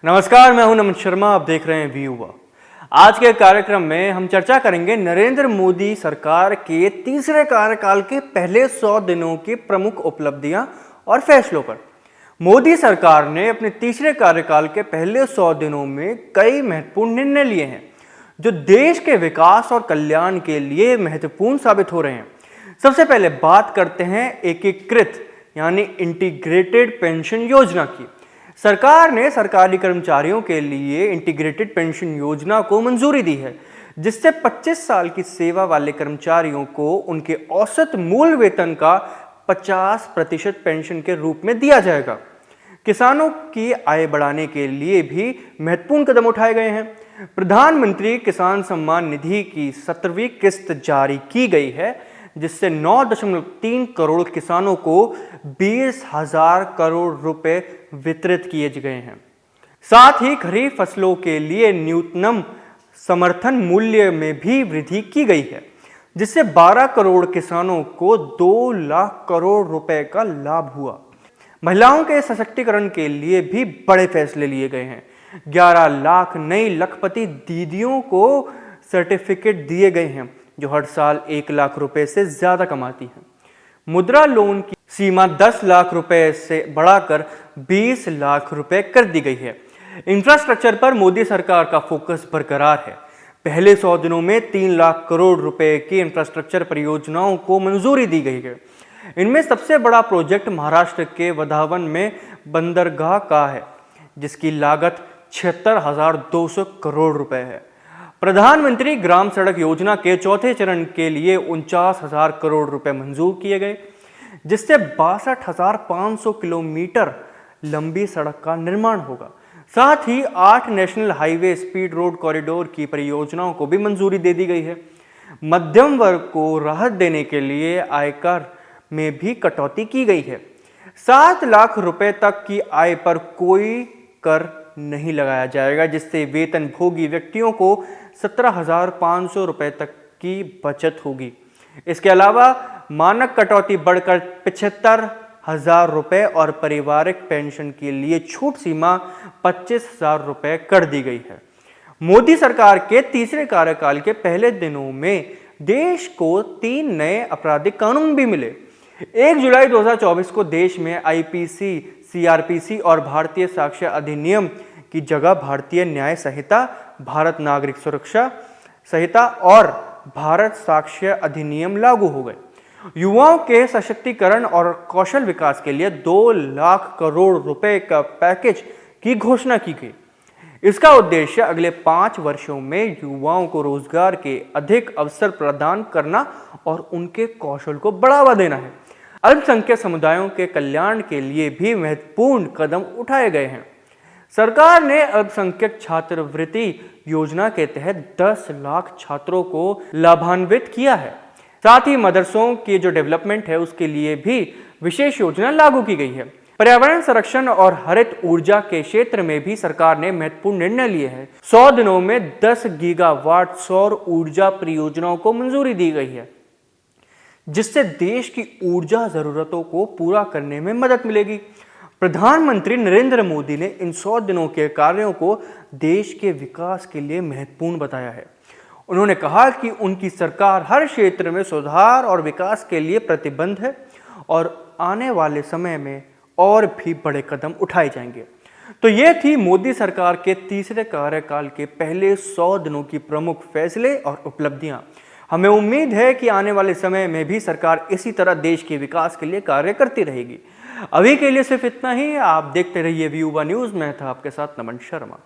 नमस्कार, मैं हूं नमन शर्मा। आप देख रहे हैं वी युवा। आज के कार्यक्रम में हम चर्चा करेंगे नरेंद्र मोदी सरकार के तीसरे कार्यकाल के पहले 100 दिनों की प्रमुख उपलब्धियां और फैसलों पर। मोदी सरकार ने अपने तीसरे कार्यकाल के पहले 100 दिनों में कई महत्वपूर्ण निर्णय लिए हैं जो देश के विकास और कल्याण के लिए महत्वपूर्ण साबित हो रहे हैं। सबसे पहले बात करते हैं एकीकृत यानी इंटीग्रेटेड पेंशन योजना की। सरकार ने सरकारी कर्मचारियों के लिए इंटीग्रेटेड पेंशन योजना को मंजूरी दी है, जिससे 25 साल की सेवा वाले कर्मचारियों को उनके औसत मूल वेतन का 50% पेंशन के रूप में दिया जाएगा। किसानों की आय बढ़ाने के लिए भी महत्वपूर्ण कदम उठाए गए हैं। प्रधानमंत्री किसान सम्मान निधि की 17वीं किस्त जारी की गई है, जिससे 9.3 करोड़ किसानों को 20,000 करोड़ रुपए वितरित किए गए हैं। साथ ही खरीफ फसलों के लिए न्यूनतम समर्थन मूल्य में भी वृद्धि की गई है, जिससे 12 करोड़ किसानों को 2 लाख करोड़ रुपए का लाभ हुआ। महिलाओं के सशक्तिकरण के लिए भी बड़े फैसले लिए गए हैं। 11 लाख नई लखपति दीदियों को सर्टिफिकेट दिए गए हैं जो हर साल 1 लाख रुपए से ज्यादा कमाती हैं। मुद्रा लोन की सीमा 10 लाख रुपए से बढ़ाकर 20 लाख रुपए कर दी गई है। इंफ्रास्ट्रक्चर पर मोदी सरकार का फोकस बरकरार है। पहले 100 दिनों में 3 लाख करोड़ रुपए की इंफ्रास्ट्रक्चर परियोजनाओं को मंजूरी दी गई है। इनमें सबसे बड़ा प्रोजेक्ट महाराष्ट्र के वधावन में बंदरगाह का है, जिसकी लागत 76,200 करोड़ रुपए है। प्रधानमंत्री ग्राम सड़क योजना के चौथे चरण के लिए 49,000 करोड़ रुपए मंजूर किए गए, जिससे 62,500 किलोमीटर लंबी सड़क का निर्माण होगा। साथ ही 8 national highway speed road corridor की परियोजनाओं को भी मंजूरी दे दी गई है। मध्यम वर्ग को राहत देने के लिए आयकर में भी कटौती की गई है। 7 लाख रुपए तक की आय पर कोई कर नहीं लगाया जाएगा, जिससे वेतन भोगी व्यक्तियों को 17,500 रुपए तक की बचत होगी। इसके अलावा मानक कटौती बढ़कर 75,000 रुपए और पारिवारिक पेंशन के लिए छूट सीमा 25,000 रुपए कर दी गई है। मोदी सरकार के तीसरे कार्यकाल के पहले दिनों में देश को 3 नए आपराधिक कानून भी मिले। 1 जुलाई 2024 को देश में आईपीसी, सीआरपीसी और भारतीय साक्ष्य अधिनियम की जगह भारतीय न्याय संहिता, भारत नागरिक सुरक्षा संहिता और भारत साक्ष्य अधिनियम लागू हो गए। युवाओं के सशक्तिकरण और कौशल विकास के लिए 2 लाख करोड़ रुपए का पैकेज की घोषणा की गई। इसका उद्देश्य अगले 5 वर्षों में युवाओं को रोजगार के अधिक अवसर प्रदान करना और उनके कौशल को बढ़ावा देना है। अल्पसंख्यक समुदायों के कल्याण के लिए भी महत्वपूर्ण कदम उठाए गए हैं। सरकार ने अल्पसंख्यक छात्रवृत्ति योजना के तहत 10 लाख छात्रों को लाभान्वित किया है। साथ ही मदरसों की जो डेवलपमेंट है उसके लिए भी विशेष योजना लागू की गई है। पर्यावरण संरक्षण और हरित ऊर्जा के क्षेत्र में भी सरकार ने महत्वपूर्ण निर्णय लिए हैं। 100 दिनों में 10 गीगावाट सौर ऊर्जा परियोजनाओं को मंजूरी दी गई है, जिससे देश की ऊर्जा जरूरतों को पूरा करने में मदद मिलेगी। प्रधानमंत्री नरेंद्र मोदी ने इन 100 दिनों के कार्यों को देश के विकास के लिए महत्वपूर्ण बताया है। उन्होंने कहा कि उनकी सरकार हर क्षेत्र में सुधार और विकास के लिए प्रतिबद्ध है और आने वाले समय में और भी बड़े कदम उठाए जाएंगे। तो ये थी मोदी सरकार के तीसरे कार्यकाल के पहले 100 दिनों की प्रमुख फैसले और उपलब्धियां। हमें उम्मीद है कि आने वाले समय में भी सरकार इसी तरह देश के विकास के लिए कार्य करती रहेगी। अभी के लिए सिर्फ इतना ही। आप देखते रहिए वी युवा न्यूज़। मैं था आपके साथ नमन शर्मा।